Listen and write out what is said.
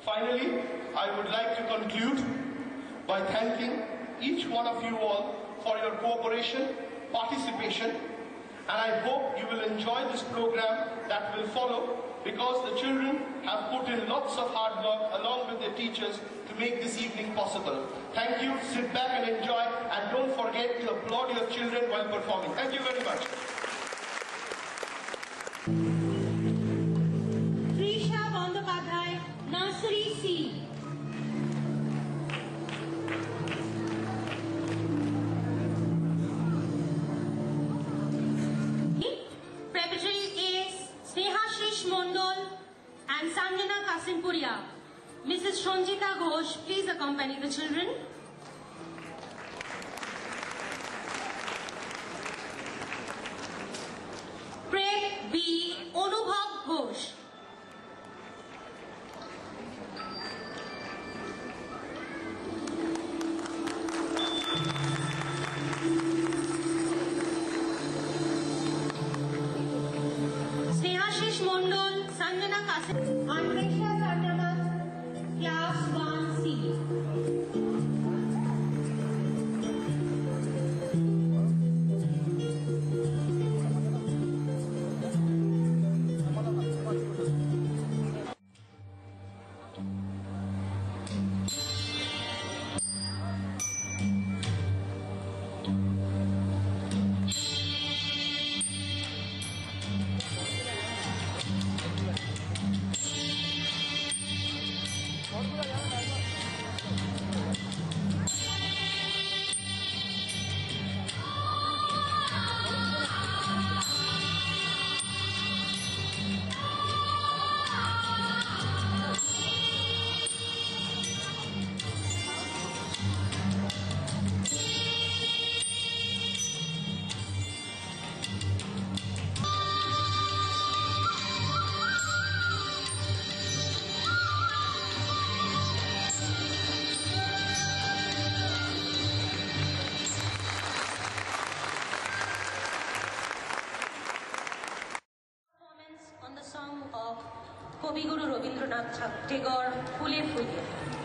Finally, I would like to conclude by thanking each one of you all for your cooperation, participation, and I hope you will enjoy this program that will follow, because the children have put in lots of hard work along with their teachers to make this evening possible. Thank you, sit back and enjoy, and don't forget to applaud your children while performing. Thank you very much. Trisha Bandopadhyay, Nursery C. Preparatory A, Snehashish Mondol and Sanjana Kasimpuria. Mrs. Shonjita Ghosh, please accompany the children. Prep B, Anubhav Ghosh. Snehashish Mondol, Sanjana Kasim, Andresha Sardamat, Class 1C. On the song of Kavi Guru Rabindranath Tagore, Phule Phule.